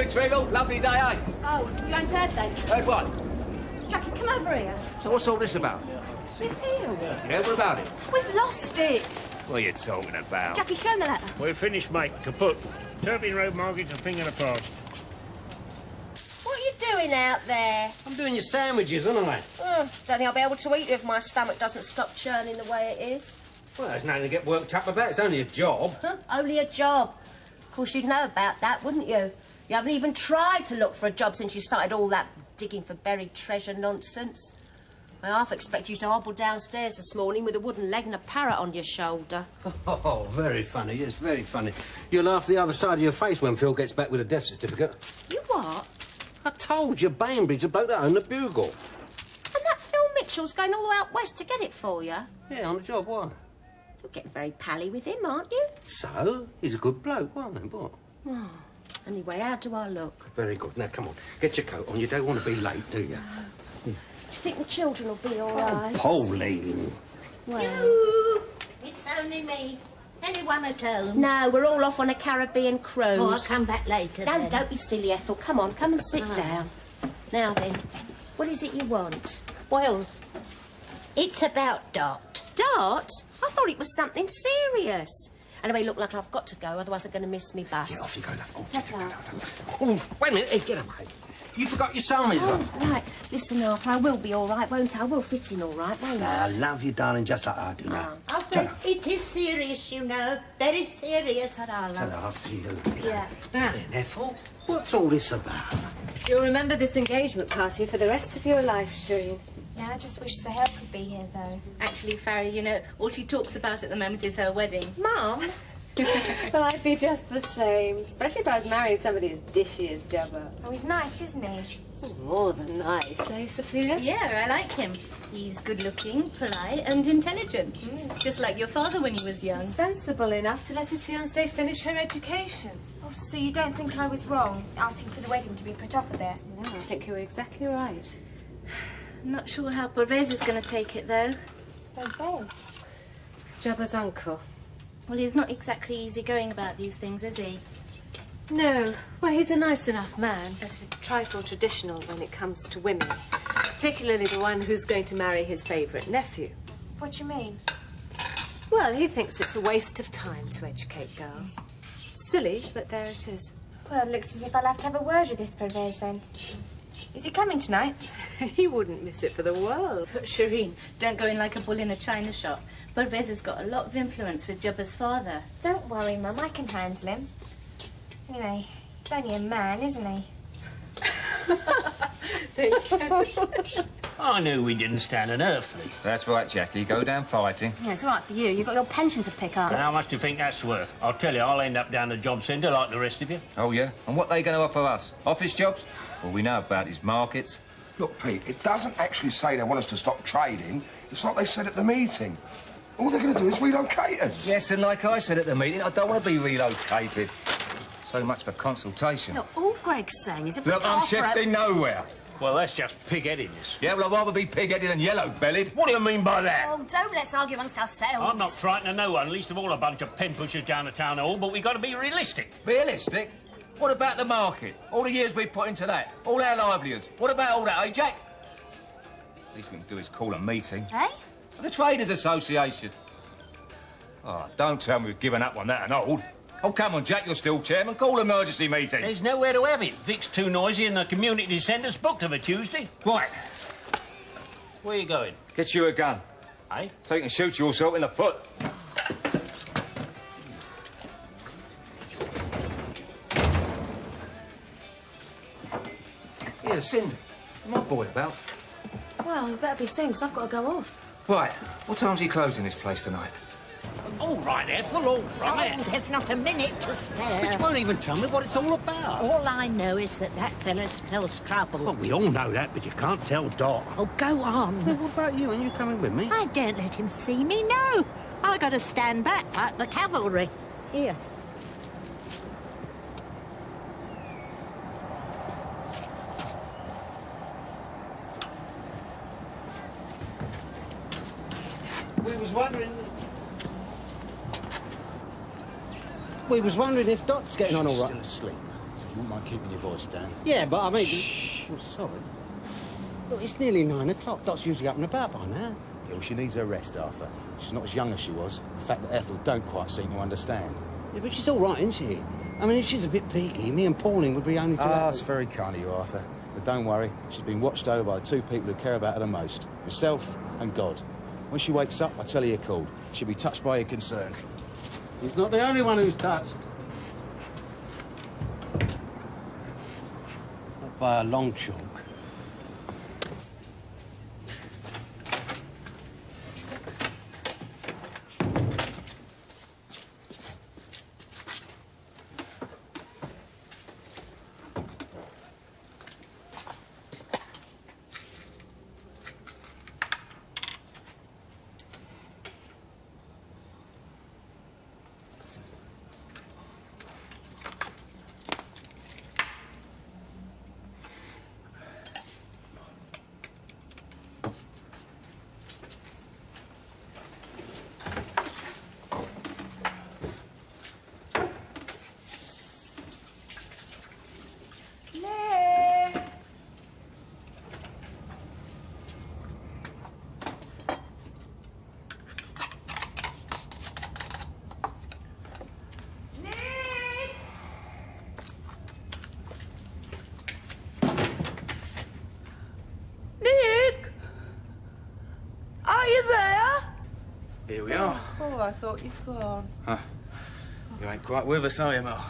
Morning, Treagle. Lovely day, eh? Oh, you haven't heard then? Heard what? Jackie, come over here. So what's all this about? With you. Yeah, what about it? We've lost it. What are you talking about? Jackie, show me the letter. We're finished, mate. Kaput. Turpin Road mortgage a finger apart. What are you doing out there? I'm doing your sandwiches, aren't I? Don't think I'll be able to eat if my stomach doesn't stop churning the way it is. Well, there's nothing to get worked up about. It's only a job. Huh? Only a job. Of course, you'd know about that, wouldn't you? You haven't even tried to look for a job since you started all that digging for buried treasure nonsense. I half expect you to hobble downstairs this morning with a wooden leg and a parrot on your shoulder. Oh, very funny. Yes, very funny. You'll laugh the other side of your face when Phil gets back with a death certificate. You what? I told you, Bainbridge, a bloke that owned the Bugle. And that Phil Mitchell's going all the way out west to get it for you? Yeah, on the job, why? You're getting very pally with him, aren't you? So? He's a good bloke, why, then, what? Oh. Anyway, how do I look? Very good. Now, come on, get your coat on. You don't want to be late, do you? Do you think the children will be all right? Pauline. Well... You! It's only me. Anyone at home? No, we're all off on a Caribbean cruise. Oh, I'll come back later No, then. don't be silly, Ethel. Come on, come and sit down. Now then, what is it you want? Well, it's about Dot. Dot? I thought it was something serious. Anyway, look, like I've got to go, otherwise I'm going to miss me bus. Yeah, off you go, love. Oh, Ta-ta. oh, wait a minute. Hey, get away. You forgot your summies, love. Oh, right. Listen, Arthur, I will be all right, won't I? I will fit in all right, won't I? I love you, darling, just like I do now. Arthur, it is serious, you know. Very serious. Ta-da, love. Ta-da, I'll see you later. Yeah. Now then, Ethel, what's all this about? You'll remember this engagement party for the rest of your life, Shireen. Yeah, I just wish the help could be here, though. Actually, Farry, you know, all she talks about at the moment is her wedding. Mum? Well, I'd be just the same, especially if I was marrying somebody as dishy as Jabba. Oh, he's nice, isn't he? More than nice, eh, Sophia? Yeah, I like him. He's good-looking, polite and intelligent. Just like your father when he was young. Sensible enough to let his fiancée finish her education. Oh, so you don't think I was wrong, asking for the wedding to be put off a bit? No, I think you were exactly right. Not sure how Pervez is going to take it, though. Okay. Jabba's uncle. Well, he's not exactly easygoing about these things, is he? No. Well, he's a nice enough man, but a trifle traditional when it comes to women. Particularly the one who's going to marry his favourite nephew. What do you mean? Well, he thinks it's a waste of time to educate girls. Silly, but there it is. Well, it looks as if I'll have to have a word with this Pervez, then. Is he coming tonight? He wouldn't miss it for the world. But Shireen, don't go in like a bull in a china shop. Pervez has got a lot of influence with Jabba's father. Don't worry, Mum, I can handle him. Anyway, he's only a man, isn't he? I knew we didn't stand an earthly. That's right, Jackie. Go down fighting. Yeah, it's all right for you. You've got your pension to pick up. And how much do you think that's worth? I'll tell you, I'll end up down the job centre like the rest of you. Oh, yeah? And what they going to offer us? Office jobs? Well, we know about his markets. Look, Pete, it doesn't actually say they want us to stop trading. It's like they said at the meeting. All they're going to do is relocate us. Yes, and like I said at the meeting, I don't want to be relocated. So much for consultation. Look, all Greg's saying is if Look, I'm shifting nowhere. Well, that's just pig-headedness. Yeah, well, I'd rather be pig-headed than yellow-bellied. What do you mean by that? Oh, don't let's argue amongst ourselves. I'm not frightened of no one, least of all a bunch of pen pushers down the town hall, but we got to be realistic. Realistic? What about the market? All the years we put into that? All our livelihoods? What about all that, eh, Jack? Least we can do is call a meeting. Eh? The Traders Association. Oh, don't tell me we've given up on that and old. Oh, come on, Jack, you're still chairman. Call an emergency meeting. There's nowhere to have it. Vic's too noisy and the community centre's booked of a Tuesday. Right. Where you going? Get you a gun. Eh? So you can shoot yourself in the foot. Yeah, Cinder. My boy about. Well, you better be soon, because I've got to go off. Right. What time's he closing this place tonight? All right, Ethel, all right. Oh, there's not a minute to spare. You won't even tell me what it's all about. All I know is that fella spells trouble. Well, we all know that, but you can't tell Dot. Oh, go on. Well, what about you? Are you coming with me? I daren't let him see me, no. I got to stand back like the cavalry. Here. We was wondering if Dot's getting on all right. Still asleep. wouldn't mind keeping your voice down. Yeah, but I mean... I'm sorry. Look, it's nearly 9 o'clock. Dot's usually up and about by now. Yeah, well, she needs her rest, Arthur. She's not as young as she was. The fact that Ethel don't quite seem to understand. Yeah, but she's all right, isn't she? I mean, if she's a bit peaky, me and Pauline would be only too happy. That's very kind of you, Arthur. But don't worry, she's been watched over by the two people who care about her the most. Yourself and God. When she wakes up, I'll tell her you're called. She'll be touched by your concern. He's not the only one who's touched. Not by a long chalk. Here we are. Oh, I thought you'd gone. Huh. You ain't quite with us, are you, Mel?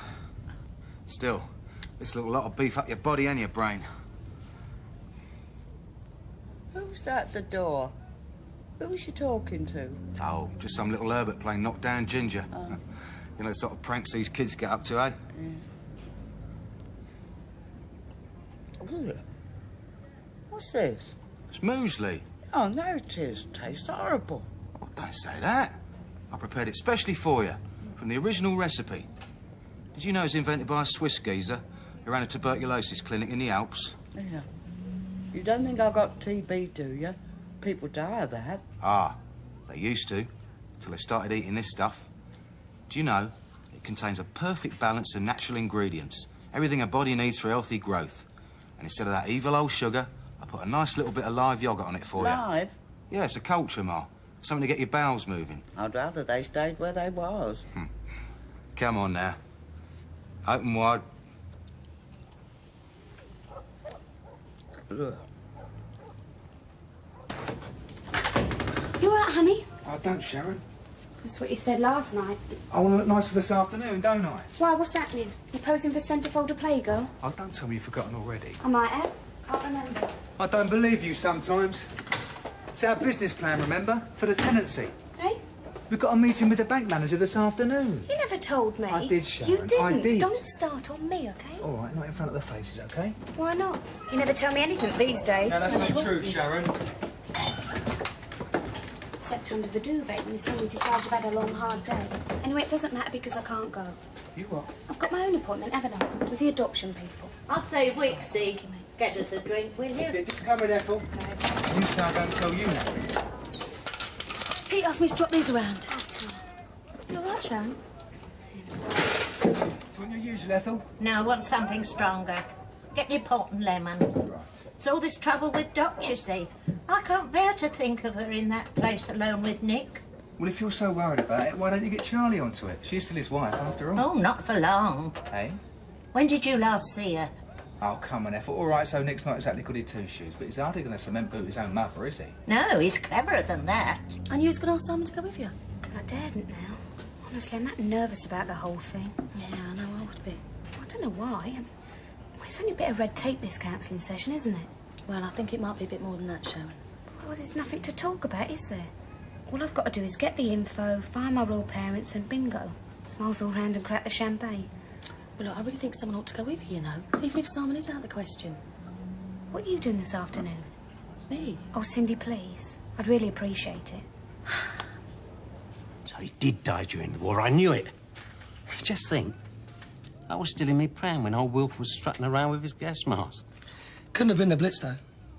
Still, this little lot will beef up your body and your brain. Who's that at the door? Who was you talking to? Oh, just some little Herbert playing knock-down ginger. Oh. You know the sort of pranks these kids get up to, eh? Yeah. What's this? It's muesli. Oh, no, it is. Tastes horrible. Oh, don't say that. I prepared it specially for you, from the original recipe. Did you know it's invented by a Swiss geezer who ran a tuberculosis clinic in the Alps? Yeah. You don't think I got TB, do you? People die of that. Ah, they used to, till they started eating this stuff. Do you know, it contains a perfect balance of natural ingredients, everything a body needs for healthy growth. And instead of that evil old sugar, I put a nice little bit of live yoghurt on it for you. Live? Yeah, it's a culture, Ma. Something to get your bowels moving. I'd rather they stayed where they was. Come on now. Open wide. Ugh. You all right, honey? I don't, Sharon. That's what you said last night. I want to look nice for this afternoon, don't I? Why, what's happening? You posing for centrefold to playgirl? Oh, don't tell me you've forgotten already. I might have. Can't remember. I don't believe you sometimes. It's our business plan, remember? For the tenancy. Hey? We've got a meeting with the bank manager this afternoon. You never told me. I did, Sharon. You didn't. I did. Don't start on me, OK? All right, not in front of the faces, OK? Why not? You never tell me anything these days. No, that's not true, Sharon. Except under the duvet when you suddenly decide you've had a long, hard day. Anyway, it doesn't matter because I can't go. You what? I've got my own appointment, haven't I? With the adoption people. I'll say, Wixie, get us a drink, will you? Yeah, just come in, Ethel. You say I don't tell you now. Pete asked me to drop these around. You all right, Sharon? Do you want your usual, Ethel? No, I want something stronger. Get your pot and lemon. Right. It's all this trouble with Dot, you see. I can't bear to think of her in that place alone with Nick. Well, if you're so worried about it, why don't you get Charlie onto it? She's still his wife, after all. Oh, not for long. Hey? When did you last see her? Oh, come on, Ethel. All right, so Nick's not exactly goody two-shoes, but he's hardly going to cement boot his own mother, is he? No, he's cleverer than that. And you was going to ask Simon to go with you? I daren't now. Honestly, I'm that nervous about the whole thing. Yeah, I know I would be. I don't know why. It's only a bit of red tape, this counselling session, isn't it? Well, I think it might be a bit more than that, Sharon. Well, there's nothing to talk about, is there? All I've got to do is get the info, find my real parents, and bingo. Smiles all round and crack the champagne. Well, look, I really think someone ought to go with you, you know, even if Simon is out of the question. What are you doing this afternoon? Me? Oh, Cindy, please. I'd really appreciate it. So he did die during the war. I knew it. Just think. I was still in my pram when old Wilf was strutting around with his gas mask. Couldn't have been the Blitz, though.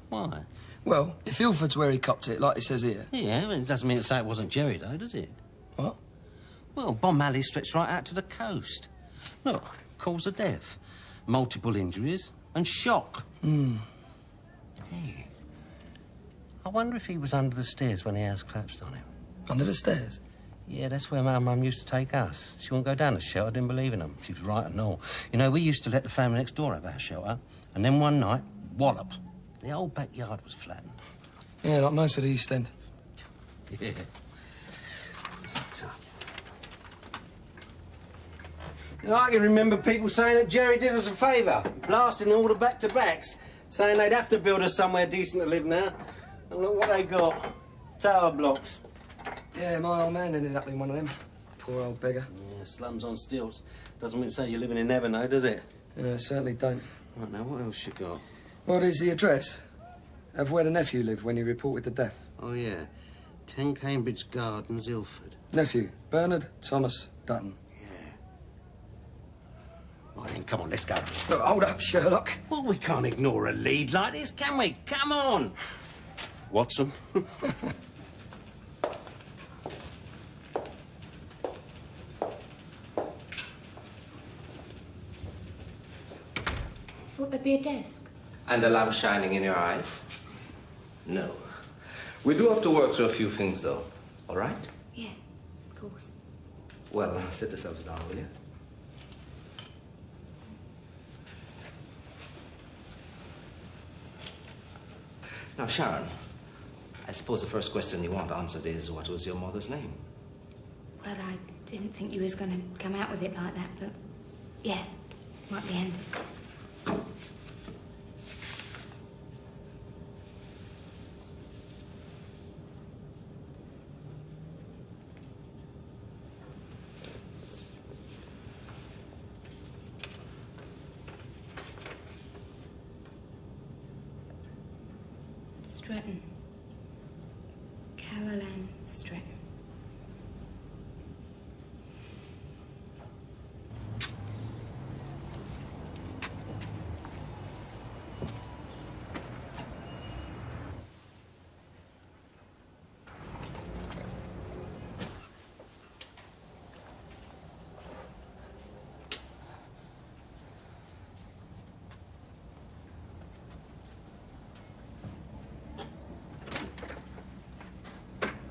Why? Well, if Ilford's where he copped it, like it says here. Yeah, but it doesn't mean to say it wasn't Jerry, though, does it? What? Well, Bomb Alley stretched right out to the coast. Look, cause of death. multiple injuries, and shock. Hmm. Hey, I wonder if he was under the stairs when the house collapsed on him. Under the stairs? Yeah, that's where my mum used to take us. She wouldn't go down the shelter, didn't believe in them. She was right and all. You know, we used to let the family next door have our shelter, and then one night, wallop, the whole backyard was flattened. Yeah, like most of the East End. Yeah. You know, I can remember people saying that Jerry did us a favour, blasting all the back-to-backs, saying they'd have to build us somewhere decent to live now. And look what they got. Tower blocks. Yeah, my old man ended up in one of them. Poor old beggar. Yeah, slums on stilts. Doesn't mean to say you're living in heaven, though, does it? Yeah, certainly don't. Right, now, what else you got? What is the address of where the nephew lived when he reported the death? Oh, yeah. 10 Cambridge Gardens, Ilford. Nephew, Bernard Thomas Dutton. Right, then, come on, let's go. Look, hold up, Sherlock. Well, we can't ignore a lead like this, can we? Come on! Watson. Thought there'd be a desk. And a lamp shining in your eyes? No. We do have to work through a few things, though. All right? Yeah, of course. Well, sit yourselves down, will you? Now, Sharon, I suppose the first question you want answered is, what was your mother's name? Well, I didn't think you was going to come out with it like that, but yeah, might be handy. Stretton. Carol Ann Stretton.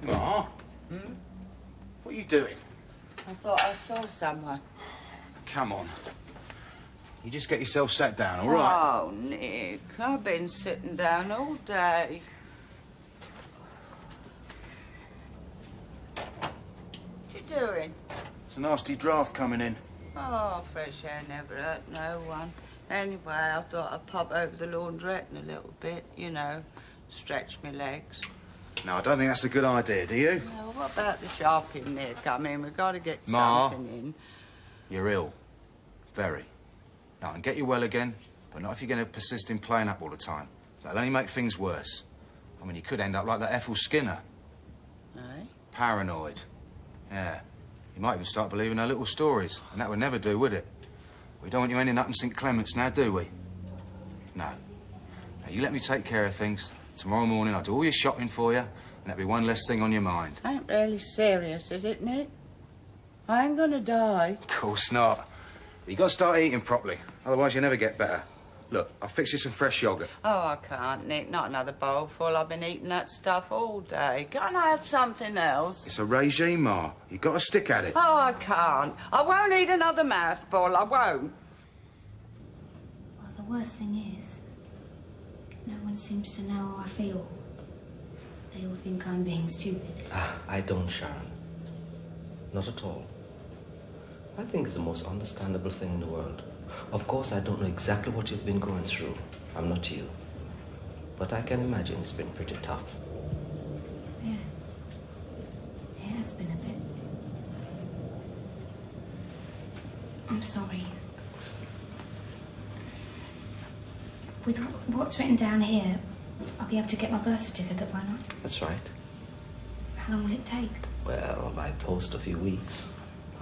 Ma? What are you doing? I thought I saw someone. Come on. You just get yourself sat down, all right? Oh, Nick, I've been sitting down all day. What you doing? It's a nasty draft coming in. Oh, fresh air never hurt no one. Anyway, I thought I'd pop over the laundrette in a little bit, you know, stretch my legs. No, I don't think that's a good idea, do you? Well, what about the shopping there coming? We've got to get Ma. something in. You're ill. Very. Now, I can get you well again, but not if you're going to persist in playing up all the time. That'll only make things worse. I mean, you could end up like that Ethel Skinner. Eh? Paranoid. Yeah. You might even start believing her little stories, and that would never do, would it? We don't want you ending up in St. Clement's now, do we? No. Now, you let me take care of things. Tomorrow morning, I'll do all your shopping for you, and that'll be one less thing on your mind. Ain't really serious, is it, Nick? I ain't gonna die. Of course not. But you got to start eating properly, otherwise you'll never get better. Look, I'll fix you some fresh yoghurt. Oh, I can't, Nick. Not another bowl full. I've been eating that stuff all day. Can't I have something else? It's a regime, Ma. You got to stick at it. Oh, I can't. I won't eat another mouthful. I won't. Well, the worst thing is, no one seems to know how I feel. They all think I'm being stupid. I don't, Sharon. Not at all. I think it's the most understandable thing in the world. Of course, I don't know exactly what you've been going through. I'm not you. But I can imagine it's been pretty tough. Yeah. It has been a bit. I'm sorry. With what's written down here, I'll be able to get my birth certificate, why not? That's right. How long will it take? Well, by post a few weeks.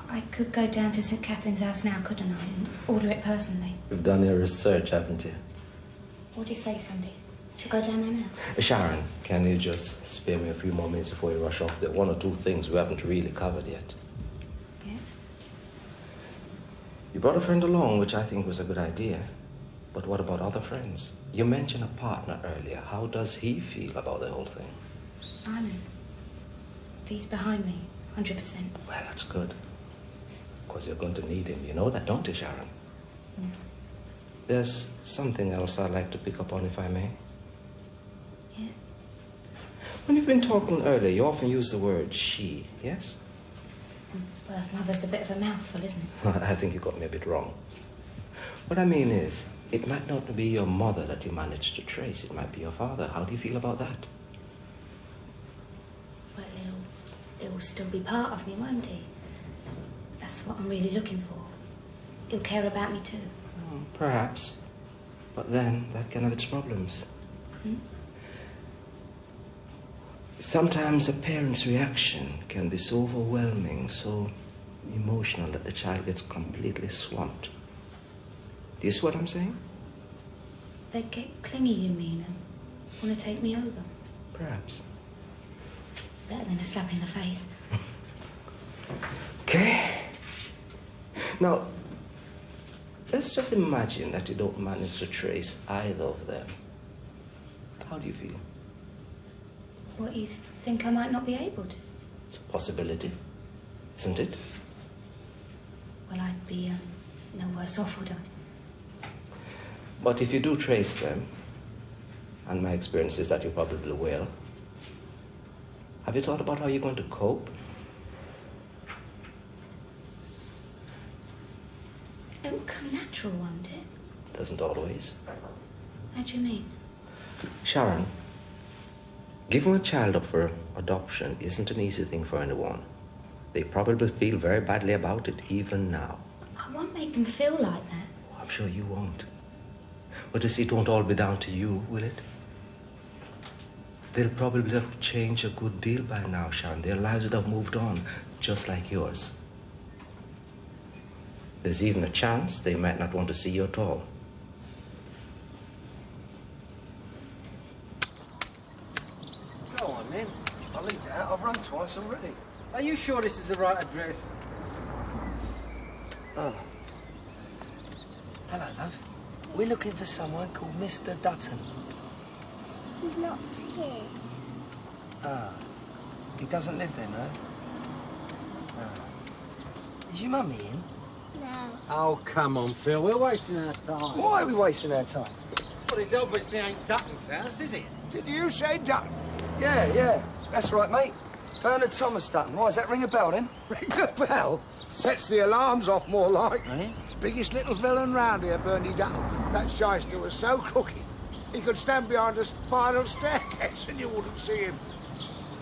I could go down to St. Catherine's house now, couldn't I, and order it personally? You've done your research, haven't you? What do you say, Sandy? Should I go down there now? Sharon, can you just spare me a few more minutes before you rush off? There are one or two things we haven't really covered yet. Yeah? You brought a friend along, which I think was a good idea. But what about other friends? You mentioned a partner earlier. How does he feel about the whole thing? Simon, he's behind me, 100%. Well, that's good. Because you're going to need him. You know that, don't you, Sharon? Mm. There's something else I'd like to pick up on, if I may. Yeah? When you've been talking earlier, you often use the word she, yes? Well, mother's a bit of a mouthful, isn't it? I think you got me a bit wrong. What I mean is, it might not be your mother that you managed to trace. It might be your father. How do you feel about that? Well, he'll still be part of me, won't he? That's what I'm really looking for. He'll care about me too. Perhaps. But then, that can have its problems. Hmm? Sometimes a parent's reaction can be so overwhelming, so emotional, that the child gets completely swamped. Do you see what I'm saying? They get clingy, you mean, and want to take me over. Perhaps. Better than a slap in the face. Okay. Now, let's just imagine that you don't manage to trace either of them. How do you feel? What, you think I might not be able to? It's a possibility, isn't it? Well, I'd be no worse off, would I? But if you do trace them, and my experience is that you probably will, have you thought about how you're going to cope? It'll come natural, won't it? Doesn't always. How do you mean? Sharon, giving a child up for adoption isn't an easy thing for anyone. They probably feel very badly about it, even now. I won't make them feel like that. I'm sure you won't. But you see, it won't all be down to you, will it? They'll probably have changed a good deal by now, Sharon. Their lives would have moved on, just like yours. There's even a chance they might not want to see you at all. Go on, then. I'll leave that. I've run twice already. Are you sure this is the right address? Oh. Hello, love. We're looking for someone called Mr. Dutton. He's not here. Ah. He doesn't live there, no? Ah. Is your mummy in? No. Oh, come on, Phil. We're wasting our time. Why are we wasting our time? Well, this obviously ain't Dutton's house, is it? Did you say Dutton? Yeah. That's right, mate. Bernard Thomas Dutton. Why, does that ring a bell, then? Ring a bell? Sets the alarms off more like. Eh? Biggest little villain round here, Bernie Dutton. That shyster was so crooked. He could stand behind a spiral staircase and you wouldn't see him.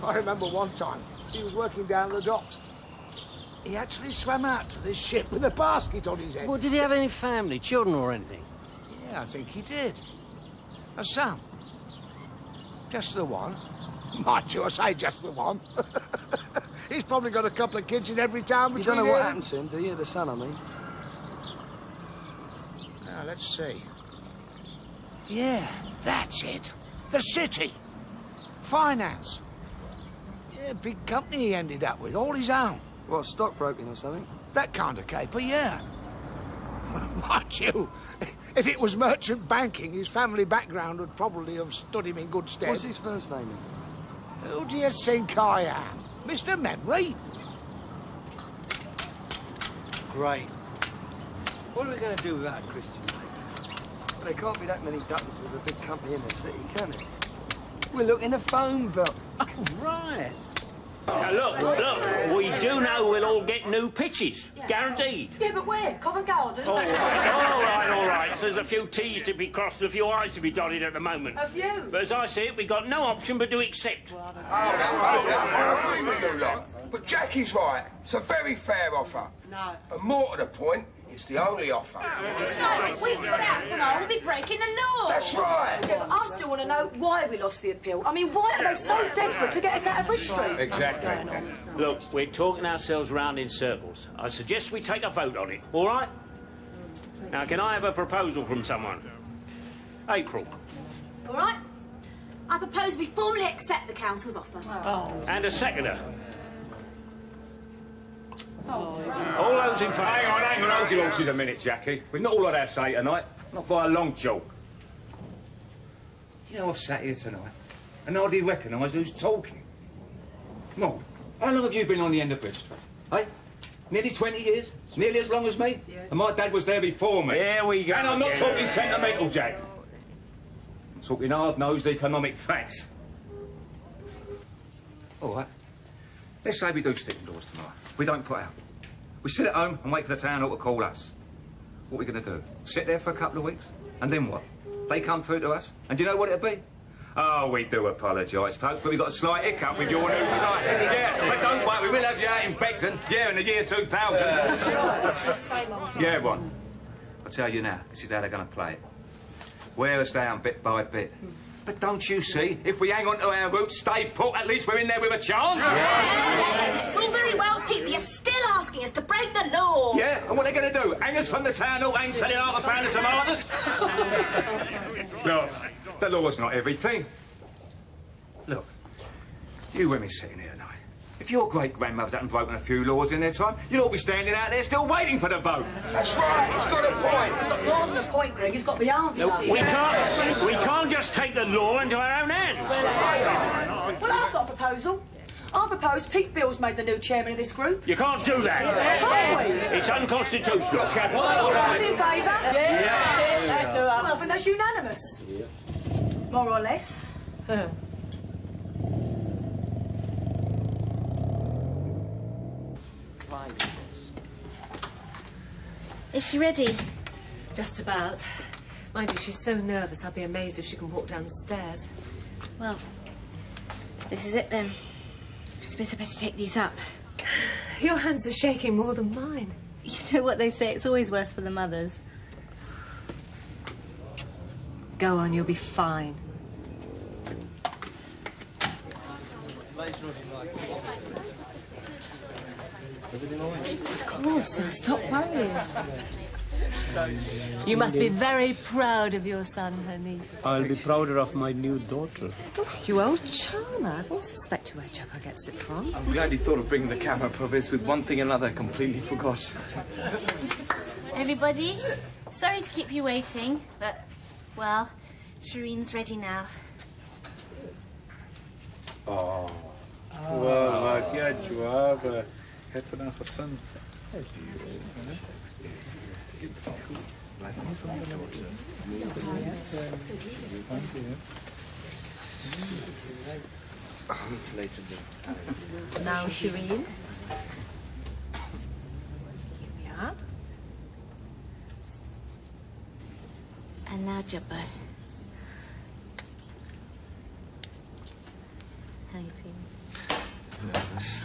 I remember one time, he was working down the docks. He actually swam out to this ship with a basket on his head. Well, did he have any family, children or anything? Yeah, I think he did. A son. Just the one. Mind you, I say just the one. He's probably got a couple of kids in every town between You don't know here what and- happened to him, do you? The son, I mean. Now, let's see. Yeah, that's it. The city. Finance. Yeah, big company he ended up with, all his own. What, stockbroking or something? That kind of caper, yeah. Mind you, if it was merchant banking, his family background would probably have stood him in good stead. What's his first name, then? Who do you think I am? Mr. Memory? Great. What are we going to do without a Christian lady? Well, there can't be that many Duttons with a big company in the city, can there? We're looking a phone bill. Oh, right. Now, look, we do know we'll all get new pitches. Guaranteed. Yeah, but where? Covent Garden? All right. So there's a few T's to be crossed and a few I's to be dotted at the moment. A few? But as I see it, we got no option but to accept. I agree with you, lot. But Jackie's right. It's a very fair offer. No. And more to the point, it's the only offer. Besides, if we get out tomorrow, we'll be breaking the law. That's right. Yeah, but I still want to know why we lost the appeal. I mean, why are they so desperate to get us out of Bridge Street? Exactly. Look, we're talking ourselves round in circles. I suggest we take a vote on it, all right? Now, can I have a proposal from someone? April. All right. I propose we formally accept the council's offer. And a seconder. All those in favour? Hang on, hold your horses a minute, Jackie. We've not all had our say tonight. Not by a long chalk. You know, I've sat here tonight and hardly recognise who's talking. Come on, how long have you been on the end of Bridge Street? Eh? Nearly 20 years? Nearly as long as me? Yeah. And my dad was there before me. Here we go. And I'm not again. talking sentimental, Jack. I'm talking hard-nosed economic facts. All right. Let's say we do stick indoors tomorrow. We don't put out. We sit at home and wait for the town hall to call us. What are we going to do? Sit there for a couple of weeks? And then what? They come through to us? And do you know what it'll be? Oh, we do apologise, folks, but we've got a slight hiccup with your new site. Yeah, but don't worry, we will have you out in Beckton. Yeah, in the year 2000. Yeah, right. I'll tell you now, this is how they're going to play it. Wear us down bit by bit. But don't you see, if we hang on to our roots, stay put, at least we're in there with a chance. Yeah. It's all very well, Pete, but you're still asking us to break the law. Yeah, and what are they going to do? Hang us from the town hall, hang selling half a pound of tomatoes? Look, the law's not everything. Look, you women sitting here tonight, if your great-grandmothers hadn't broken a few laws in their time, you'd all be standing out there still waiting for the vote. That's right, he's got a point. He's got more than a point, Greg, he's got the answer. No, we can't just take the law into our own hands. Well, I've got a proposal. I propose Pete Bill's made the new chairman of this group. You can't do that. Can't we? It's unconstitutional. All those in favour? Yeah. Well, then that's unanimous. More or less. Is she ready? Just about. Mind you, she's so nervous, I'll be amazed if she can walk down the stairs. Well, this is it then. I suppose I better take these up. Your hands are shaking more than mine. You know what they say, it's always worse for the mothers. Go on, you'll be fine. Of course, now stop worrying. You must be very proud of your son, honey. I'll be prouder of my new daughter. Oh, you old charmer. I've always suspected where Joppa gets it from. I'm glad he thought of bringing the camera, Provis. With one thing and another, completely forgot. Everybody, sorry to keep you waiting, but, well, Shireen's ready now. Oh. Well, ja, Joab. Het vandaag verstand. Now, Shireen. Here we are. And now, Jabbar. How are you feeling? Nervous.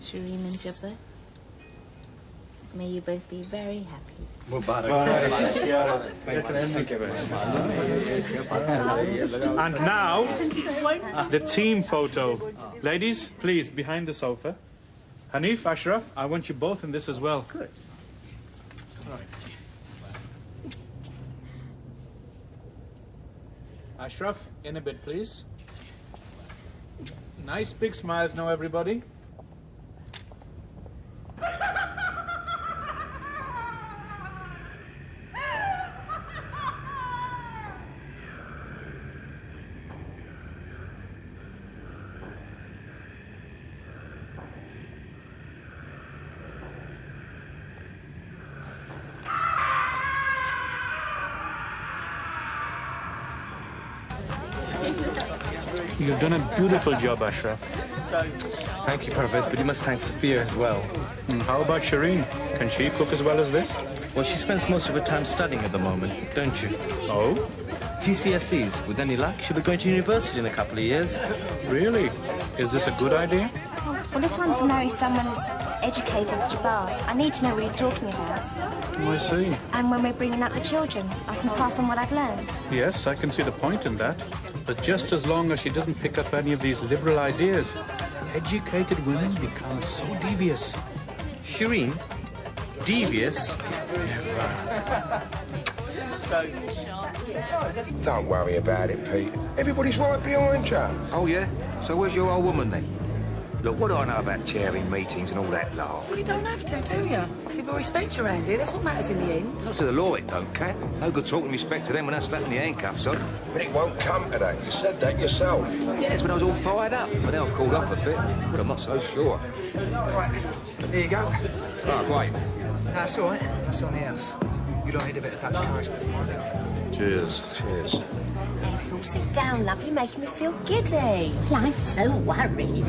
Shireen and Jabbar, may you both be very happy. And now, the team photo. Ladies, please, behind the sofa. Hanif, Ashraf, I want you both in this as well. Good. Ashraf, in a bit, please. Nice big smiles now, everybody. You've done a beautiful job, Ashraf. Thank you, Parvez, but you must thank Sophia as well. How about Shireen? Can she cook as well as this? Well, she spends most of her time studying at the moment, don't you? Oh? GCSEs. With any luck, she'll be going to university in a couple of years. Really? Is this a good idea? Well, if I'm to marry someone as educator's Jabbar. I need to know what he's talking about. I see. And when we're bringing up the children, I can pass on what I've learned. Yes, I can see the point in that. But just as long as she doesn't pick up any of these liberal ideas, educated women become so devious. Shireen? Devious? Don't worry about it, Pete. Everybody's right behind you. Oh, yeah? So where's your old woman, then? Look, what do I know about chairing meetings and all that laugh? Well, you don't have to, do you? People respect you around here. That's what matters in the end. Not to the law, it don't, Kath. No good talking respect to them when they're slapping the handcuffs on. But it won't come to that. You said that yourself. Yeah, that's when I was all fired up. But now I've cooled off a bit. But I'm not so sure. Right, here you go. Oh, great. That's all right. It's on the house. You don't need a bit of Dutch courage for tomorrow. Cheers. Cheers. Ethel, sit down, love. You're making me feel giddy. I'm so worried.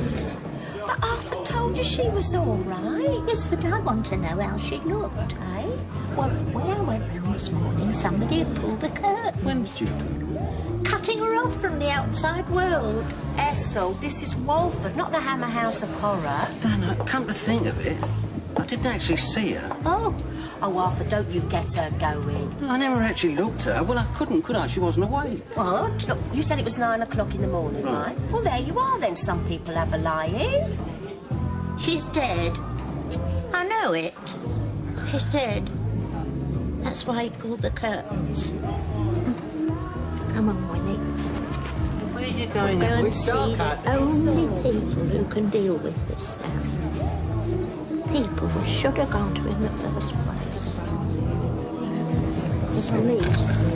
But Arthur told you she was all right. Yes, but I want to know how she looked. Eh? Well, when I went round this morning, somebody had pulled the curtain. When did you do? Cutting her off from the outside world. Ethel, this is Walford, not the Hammer House of Horror. No, come to think of it, I didn't actually see her. Oh. Oh, Arthur, don't you get her going. I never actually looked at her. Well, I couldn't, could I? She wasn't awake. What? Look, you said it was 9 o'clock in the morning, right? Well, there you are then. Some people have a lie-in. She's dead. I know it. She's dead. That's why he pulled the curtains. Come on, Willie. Where are you going? Go and see the only people who can deal with this now. People we should have gone to in the first place. The police.